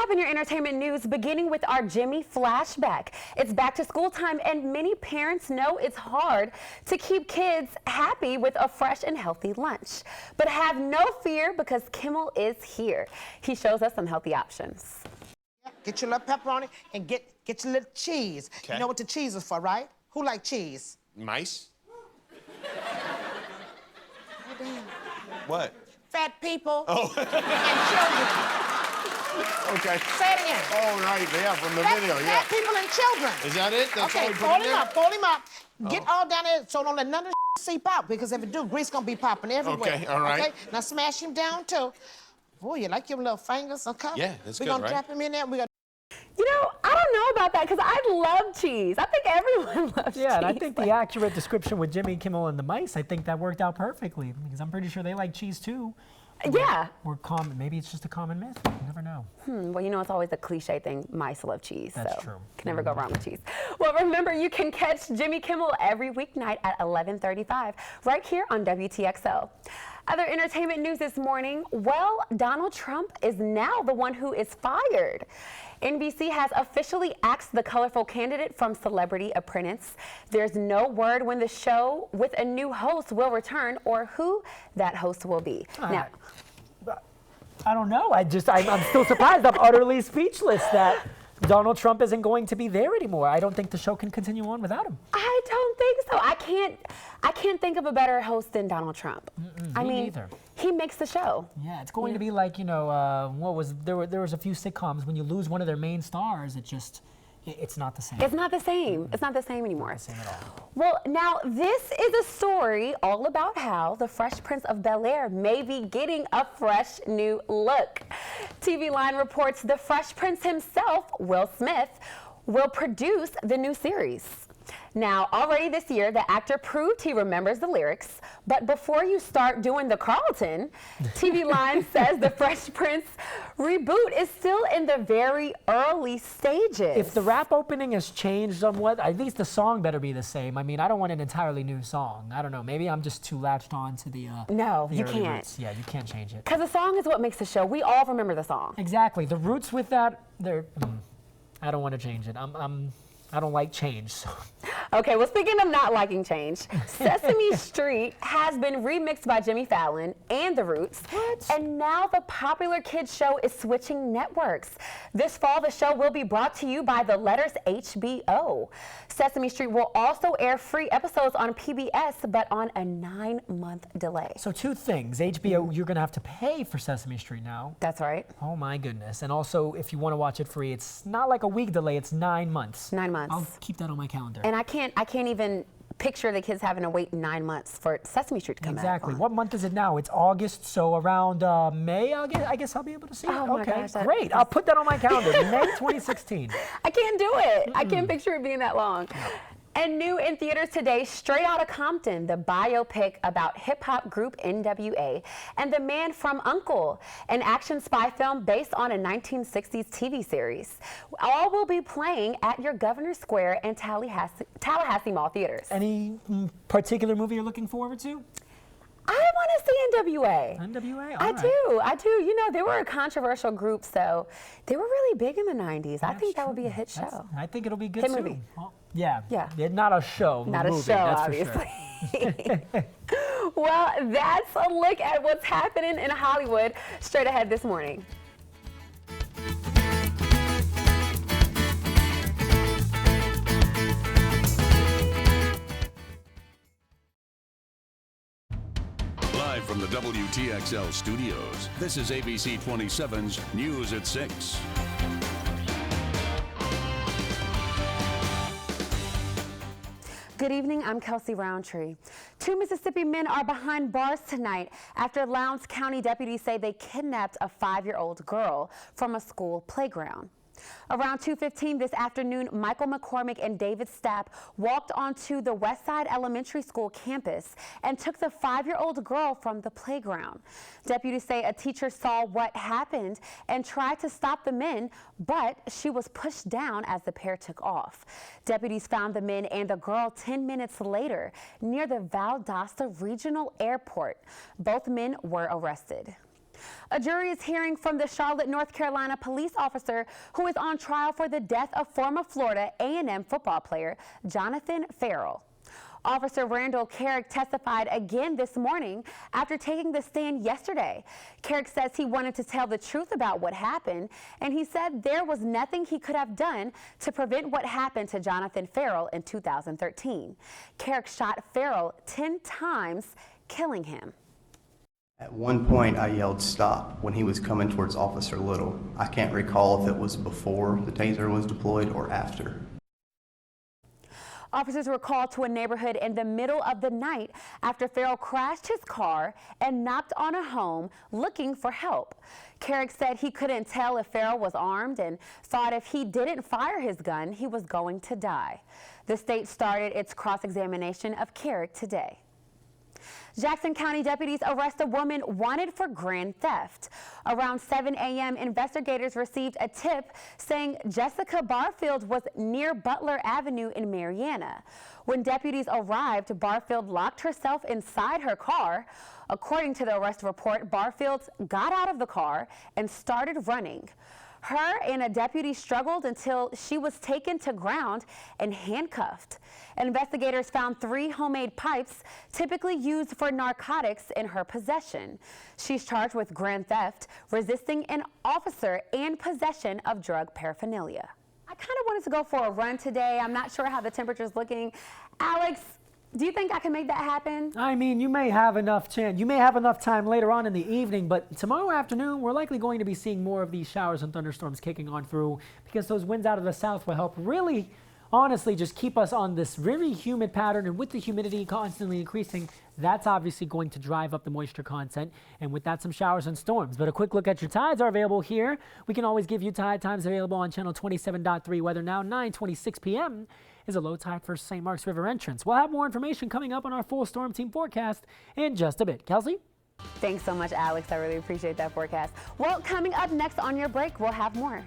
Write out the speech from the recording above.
up in your entertainment news, beginning with our Jimmy flashback. It's back to school time, and many parents know it's hard to keep kids happy with a fresh and healthy lunch. But have no fear, because Kimmel is here. He shows us some healthy options. Get your little pepperoni and get your little cheese. Okay. You know what the cheese is for, right? Who like cheese? Mice? Oh, damn. What? Fat people Oh. and children. Okay. Say it again. Oh, right, yeah, from the video, yeah. Fat people and children. Is that it? That's all Okay, we put fold in him there? up, fold him up. Get all down there so don't let none of the seep out, because if it do, grease gonna be popping everywhere. Okay, all right. Okay, now smash him down too. Boy, you like your little fingers, okay? Yeah, that's We're good, gonna right? drop him in there. We got. You know, I don't know about that, because I love cheese. I think everyone loves cheese. Yeah, and I think the accurate description with Jimmy Kimmel and the mice, I think that worked out perfectly, because I'm pretty sure they like cheese too. Yeah. Or common, maybe it's just a common myth. You never know. Well, you know, it's always a cliche thing. Mice love cheese. That's so true. Can never go wrong with cheese. Well, remember, you can catch Jimmy Kimmel every weeknight at 11:35 right here on WTXL. Other entertainment news this morning. Well, Donald Trump is now the one who is fired. NBC has officially axed the colorful candidate from Celebrity Apprentice. There's no word when the show with a new host will return or who that host will be. Now, I don't know. I'm still surprised. I'm utterly speechless that Donald Trump isn't going to be there anymore. I don't think the show can continue on without him. I don't think so. I can't think of a better host than Donald Trump. I mean, neither. He makes the show. Yeah, it's going to be like, you know, there was a few sitcoms, when you lose one of their main stars, it's not the same. It's not the same. It's not the same anymore. Not the same at all. Well, now this is a story all about how the Fresh Prince of Bel-Air may be getting a fresh new look. TV Line reports the Fresh Prince himself, Will Smith, will produce the new series. Now, already this year, the actor proved he remembers the lyrics, but before you start doing the Carlton, TV Line says the Fresh Prince reboot is still in the very early stages. If the rap opening has changed somewhat, at least the song better be the same. I mean, I don't want an entirely new song. I don't know. Maybe I'm just too latched on to the No, the you early can't. roots. Yeah, you can't change it. Because the song is what makes the show. We all remember the song. Exactly. The roots with that, I don't want to change it. I don't like change. So. Okay, well, speaking of not liking change, Sesame Street has been remixed by Jimmy Fallon and The Roots. What? And now the popular kids show is switching networks. This fall, the show will be brought to you by the letters HBO. Sesame Street will also air free episodes on PBS, but on a 9-month delay. So two things. HBO, you're going to have to pay for Sesame Street now. That's right. Oh my goodness. And also, if you want to watch it free, it's not like a week delay, it's 9 months. 9 months. I'll keep that on my calendar. And I can't even picture the kids having to wait 9 months for Sesame Street to come Exactly. out. What month is it now? It's August, so around May, I guess I'll be able to see it. Oh my okay, gosh, that- great. I'll put that on my calendar. May 2016. I can't do it. I can't picture it being that long. And new in theaters today, Straight Outta Compton, the biopic about hip-hop group NWA, and The Man from U.N.C.L.E., an action spy film based on a 1960s TV series. All will be playing at your Governor Square and Tallahassee Mall theaters. Any particular movie you're looking forward to? I want to see NWA. NWA? All I right. do. You know, they were a controversial group, so they were really big in the 90s. I think that would be a hit show. I think it'll be good Hit too. movie. Well, yeah. Yeah. Not a show. Not movie, a show, that's obviously. For sure. Well, that's a look at what's happening in Hollywood straight ahead this morning. Live from the WTXL studios, this is ABC 27's News at 6. Good evening, I'm Kelsey Roundtree. 2 Mississippi men are behind bars tonight after Lowndes County deputies say they kidnapped a 5-year-old girl from a school playground. Around 2:15 this afternoon, Michael McCormick and David Stapp walked onto the Westside Elementary School campus and took the 5-year-old girl from the playground. Deputies say a teacher saw what happened and tried to stop the men, but she was pushed down as the pair took off. Deputies found the men and the girl 10 minutes later near the Valdosta Regional Airport. Both men were arrested. A jury is hearing from the Charlotte, North Carolina police officer who is on trial for the death of former Florida A&M football player Jonathan Ferrell. Officer Randall Carrick testified again this morning after taking the stand yesterday. Carrick says he wanted to tell the truth about what happened, and he said there was nothing he could have done to prevent what happened to Jonathan Ferrell in 2013. Carrick shot Ferrell 10 times, killing him. At one point, I yelled stop when he was coming towards Officer Little. I can't recall if it was before the taser was deployed or after. Officers were called to a neighborhood in the middle of the night after Ferrell crashed his car and knocked on a home looking for help. Carrick said he couldn't tell if Ferrell was armed and thought if he didn't fire his gun, he was going to die. The state started its cross-examination of Carrick today. Jackson County deputies arrest a woman wanted for grand theft. Around 7 a.m., investigators received a tip saying Jessica Barfield was near Butler Avenue in Mariana. When deputies arrived, Barfield locked herself inside her car. According to the arrest report, Barfield got out of the car and started running. Her and a deputy struggled until she was taken to ground and handcuffed. Investigators found 3 homemade pipes typically used for narcotics in her possession. She's charged with grand theft, resisting an officer, and possession of drug paraphernalia. I kind of wanted to go for a run today. I'm not sure how the temperature's looking. Alex, do you think I can make that happen? I mean, you may have enough chance. You may have enough time later on in the evening, but tomorrow afternoon, we're likely going to be seeing more of these showers and thunderstorms kicking on through because those winds out of the south will help really, honestly, just keep us on this very humid pattern. And with the humidity constantly increasing, that's obviously going to drive up the moisture content. And with that, some showers and storms. But a quick look at your tides are available here. We can always give you tide times available on channel 27.3 Weather Now. 9:26 p.m. is a low tide for St. Mark's River entrance. We'll have more information coming up on our full storm team forecast in just a bit. Kelsey? Thanks so much, Alex. I really appreciate that forecast. Well, coming up next on your break, we'll have more.